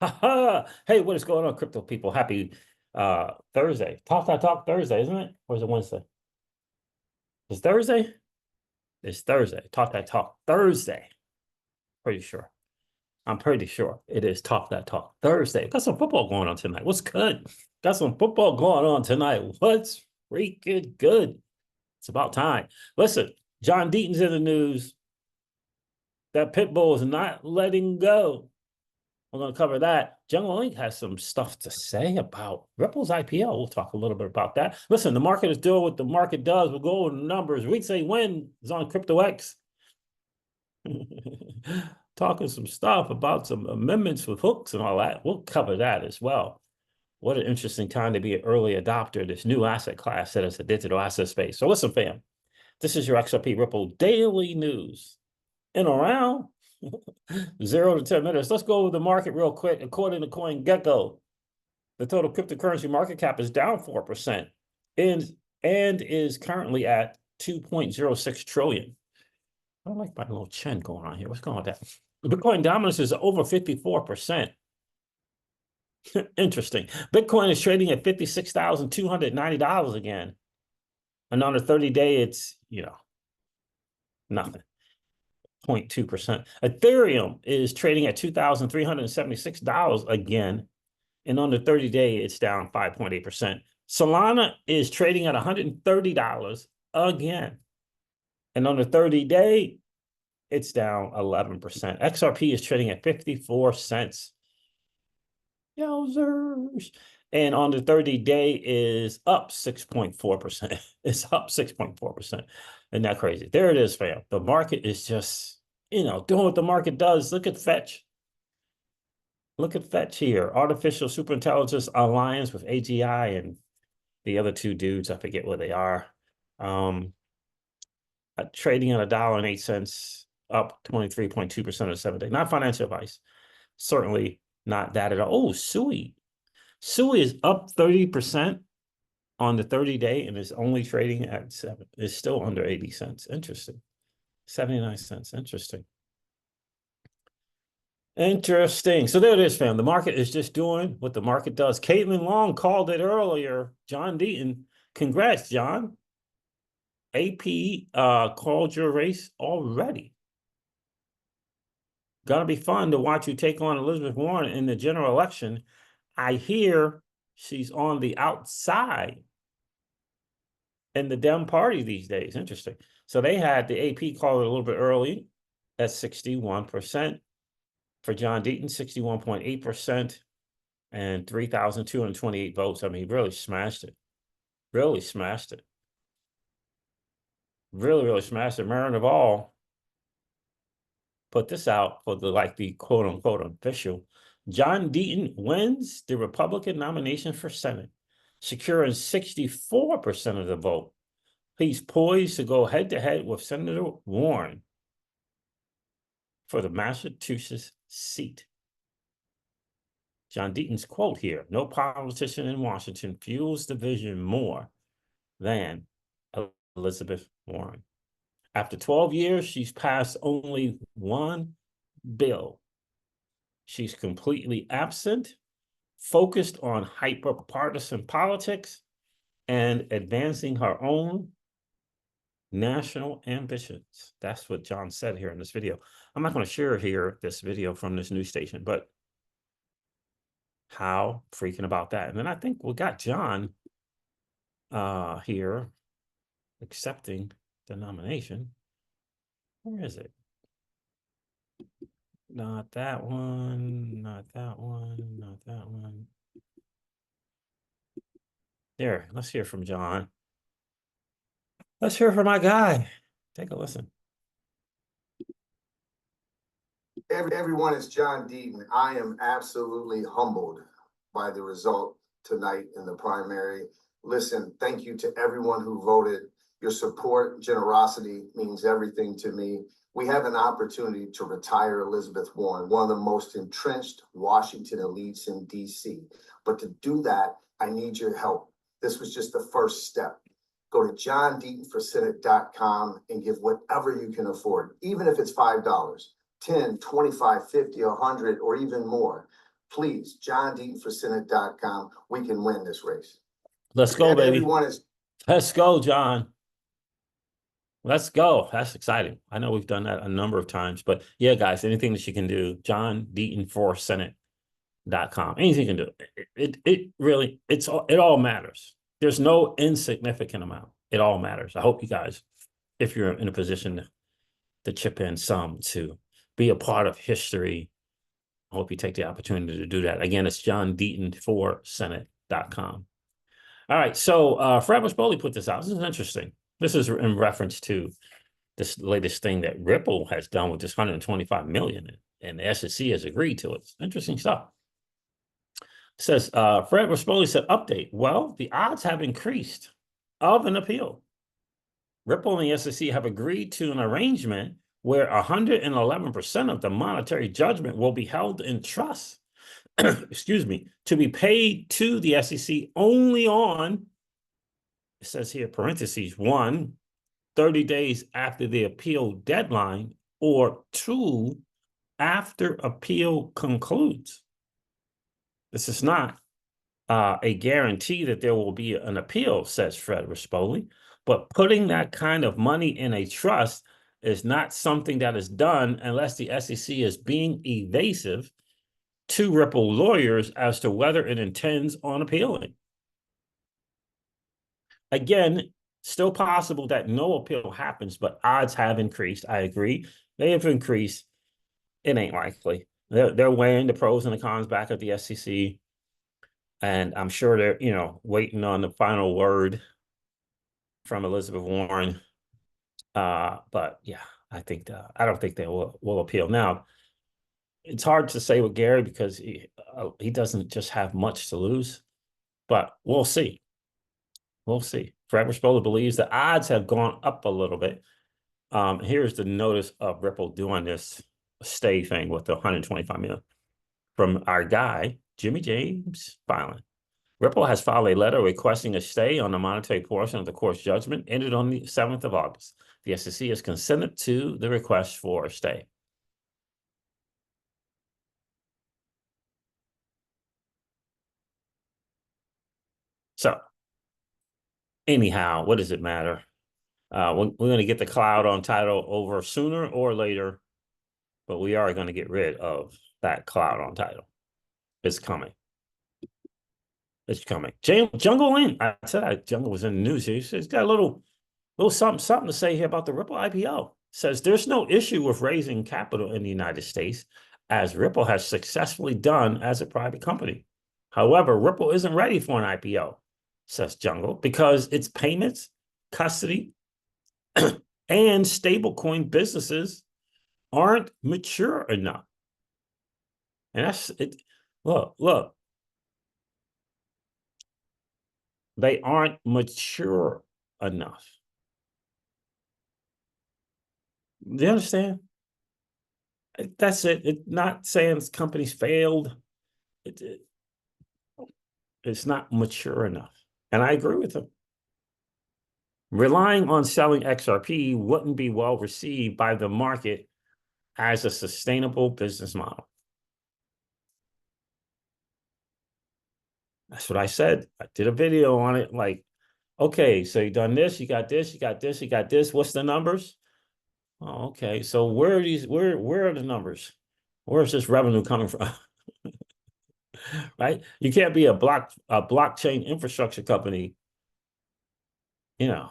Hey, what is going on, crypto people? Happy Thursday. Talk Thursday, isn't it? Or is it Wednesday? It's Thursday? It's Thursday. Talk Thursday. Pretty sure. I'm pretty sure it is Talk Thursday. Got some football going on tonight. What's good? Got some football going on tonight. What's freaking good? It's about time. Listen, John Deaton's in the news. That pit bull is not letting go. We're going to cover that. General Link has some stuff to say about Ripple's IPO. We'll talk a little bit about that. Listen, the market is doing what the market does. We'll go over the numbers. We say when is on CryptoX. Talking some stuff about some amendments with hooks and all that. We'll cover that as well. What an interesting time to be an early adopter of this new asset class that is a digital asset space. So listen, fam, this is your XRP Ripple daily news. In around 0 to 10 minutes. Let's go over the market real quick. According to CoinGecko, the total cryptocurrency market cap is down 4% and is currently at 2.06 trillion. I don't like my little chin going on here. What's going on with that? Bitcoin dominance is over 54%. Interesting. Bitcoin is trading at $56,290 again. And on a 30-day, it's, nothing. 0.2%. Ethereum is trading at $2,376 again. And on the 30-day, it's down 5.8%. Solana is trading at $130 again. And on the 30-day, it's down 11%. XRP is trading at 54 cents. Yowzers. And on the 30-day is up 6.4%. It's up 6.4%. Isn't that crazy? There it is, fam. The market is just, doing what the market does. Look at Fetch. Look at Fetch here. Artificial Superintelligence Alliance with AGI and the other two dudes. I forget what they are. Trading at $1.08, up 23.2% of 7 day. Not financial advice. Certainly not that at all. Oh, Sui. Sui is up 30% on the 30-day and is only trading at 7. It's still under 80 cents. Interesting. 79 cents. Interesting. Interesting. So there it is, fam. The market is just doing what the market does. Caitlin Long called it earlier. John Deaton. Congrats, John. AP called your race already. Gonna be fun to watch you take on Elizabeth Warren in the general election. I hear she's on the outside in the Dem party these days. Interesting. So they had the AP call it a little bit early at 61%. For John Deaton, 61.8% and 3,228 votes. I mean, he really smashed it. Really smashed it. Really smashed it. Marin of all put this out for the quote unquote official. John Deaton wins the Republican nomination for Senate, securing 64% of the vote. He's poised to go head to head with Senator Warren for the Massachusetts seat. John Deaton's quote here: "No politician in Washington fuels division more than Elizabeth Warren. After 12 years, she's passed only one bill. She's completely absent, focused on hyper-partisan politics, and advancing her own national ambitions." That's what John said here in this video. I'm not going to share here this video from this news station, but how freaking about that. And then I think we got John here accepting the nomination. Where is it? Not that one, not that one, not that one. There, let's hear from John. Let's hear from my guy. Take a listen. Everyone, it's John Deaton. I am absolutely humbled by the result tonight in the primary. Listen, thank you to everyone who voted. Your support, generosity means everything to me. We have an opportunity to retire Elizabeth Warren, one of the most entrenched Washington elites in DC. But to do that, I need your help. This was just the first step. Go to johndeatonforsenate.com and give whatever you can afford, even if it's $5. 10, 25, 50, 100, or even more. please, JohnDeatonForSenate.com. We can win this race. Let's go, baby. Everyone is. Let's go, John. Let's go. That's exciting. I know we've done that a number of times, but yeah, guys, anything that you can do, JohnDeatonForSenate.com. Anything you can do. It really, it all matters. There's no insignificant amount. It all matters. I hope you guys, if you're in a position to chip in some to be a part of history, I hope you take the opportunity to do that. Again, it's JohnDeatonForSenate.com. All right, so Fred Bush-Boley put this out. This is interesting. This is in reference to this latest thing that Ripple has done with this 125 million, and the SEC has agreed to it. It's interesting stuff. It says, Fred Bush-Boley said, update. Well, the odds have increased of an appeal. Ripple and the SEC have agreed to an arrangement where 111% of the monetary judgment will be held in trust, excuse me, to be paid to the SEC only on, it says here, parentheses, 1, 30 days after the appeal deadline, or 2, after appeal concludes. This is not a guarantee that there will be an appeal, says Fred Bush-Boley, but putting that kind of money in a trust is not something that is done unless the SEC is being evasive to Ripple lawyers as to whether it intends on appealing. Again, still possible that no appeal happens, but odds have increased. I agree. They have increased. It ain't likely. They're weighing the pros and the cons back at the SEC. And I'm sure they're, waiting on the final word from Elizabeth Warren. But yeah, I don't think they will appeal. Now, it's hard to say with Gary because he doesn't just have much to lose, but we'll see. We'll see. Fred Bush-Boley believes the odds have gone up a little bit. Here's the notice of Ripple doing this stay thing with the 125 million from our guy, Jimmy James filing. Ripple has filed a letter requesting a stay on the monetary portion of the court's judgment ended on the 7th of August. The SEC has consented to the request for a stay. So, anyhow, what does it matter? We're going to get the cloud on title over sooner or later, but we are going to get rid of that cloud on title. It's coming. It's coming. Jungle in. I said Jungle was in the news. He's got a little something to say here about the Ripple IPO. Says there's no issue with raising capital in the United States, as Ripple has successfully done as a private company. However, Ripple isn't ready for an IPO, says Jungle, because its payments, custody, and stablecoin businesses aren't mature enough. And that's it. Look. They aren't mature enough. Do you understand? That's it. It's not saying companies failed. It's not mature enough. And I agree with them. Relying on selling XRP wouldn't be well received by the market as a sustainable business model. That's what I said. I did a video on it. Like, okay, so you done this, you got this, you got this, you got this. What's the numbers? Oh, okay. So where are these? Where are the numbers? Where's this revenue coming from? Right? You can't be a blockchain infrastructure company. After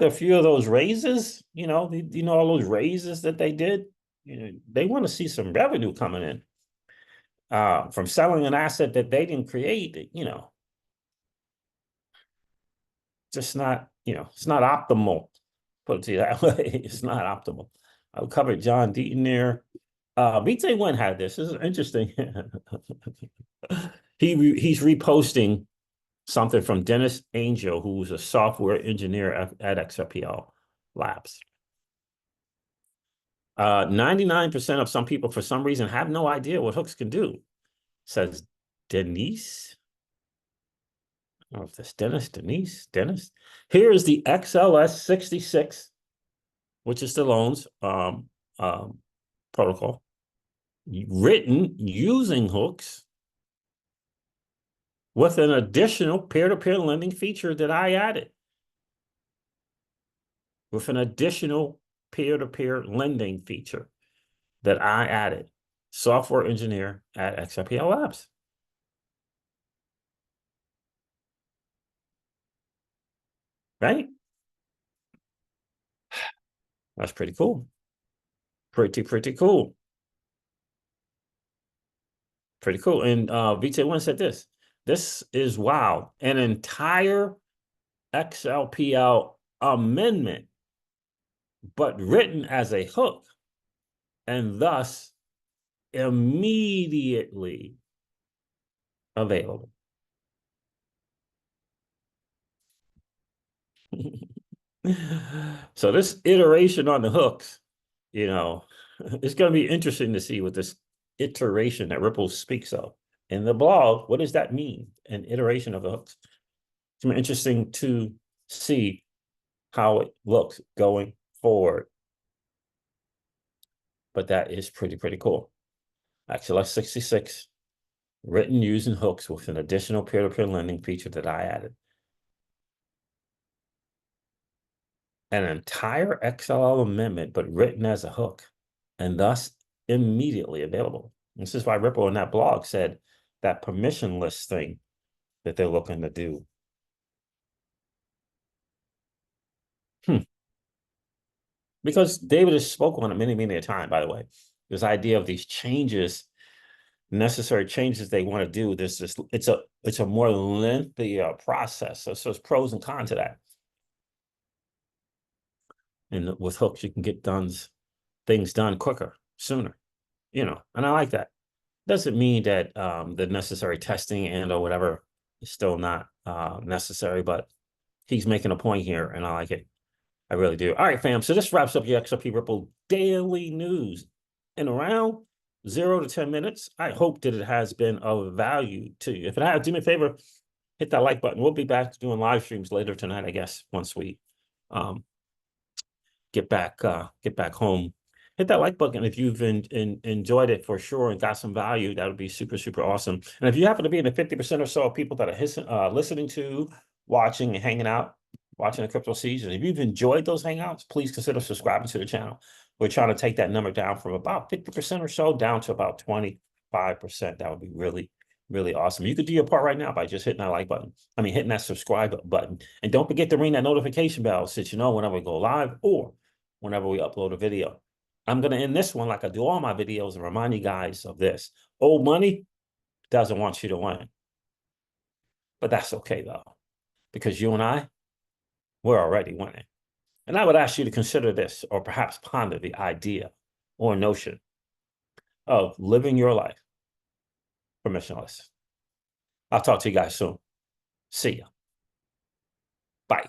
a few of those raises, all those raises that they did, they want to see some revenue coming in from selling an asset that they didn't create. Just not, it's not optimal. Put it to you that way. It's not optimal. I covered John Deaton there. VJ One had this. This is interesting. He's reposting something from Dennis Angel, who's a software engineer at XRPL Labs. 99% of some people, for some reason, have no idea what hooks can do, says Denise. I don't know if that's Dennis. Here is the XLS 66, which is the loans protocol. written using hooks with an additional peer-to-peer lending feature that I added. With an additional peer-to-peer lending feature that I added. Software engineer at XRPL Labs. Right? That's pretty cool. Pretty cool. Pretty cool. And VJ1 said this. This is wow. An entire XLPL amendment, but written as a hook, and thus immediately available. So this iteration on the hooks, you know, it's going to be interesting to see what this iteration that Ripple speaks of in the blog. What does that mean? An iteration of the hooks. It's going to be interesting to see how it looks going forward. But that is pretty cool. XLS 66 written using hooks with an additional peer-to-peer lending feature that I added. An entire XLL amendment, but written as a hook, and thus immediately available. This is why Ripple in that blog said that permissionless thing that they're looking to do. Because David has spoken on it many a time, by the way. This idea of these changes, necessary changes they want to do. It's a more lengthy process. So there's pros and cons to that. And with hooks, you can get things done quicker, sooner, you know, and I like that. Doesn't mean that the necessary testing and or whatever is still not necessary, but he's making a point here, and I like it. I really do. All right, fam. So this wraps up your XRP Ripple daily news in around 0 to 10 minutes. I hope that it has been of value to you. If it has, do me a favor, hit that like button. We'll be back doing live streams later tonight, I guess, once we get back home. Hit that like button if you've enjoyed it for sure and got some value. That would be super awesome. And if you happen to be in the 50% or so of people that are listening to, watching, and hanging out, watching the Crypto Season, if you've enjoyed those hangouts, please consider subscribing to the channel. We're trying to take that number down from about 50% or so down to about 25%. That would be really awesome. You could do your part right now by just hitting that like button. I mean, hitting that subscribe button. And don't forget to ring that notification bell so that you know whenever we go live or whenever we upload a video. I'm going to end this one like I do all my videos and remind you guys of this. Old money doesn't want you to win. But that's okay, though, because you and I, we're already winning. And I would ask you to consider this or perhaps ponder the idea or notion of living your life permissionless. I'll talk to you guys soon. See ya. Bye.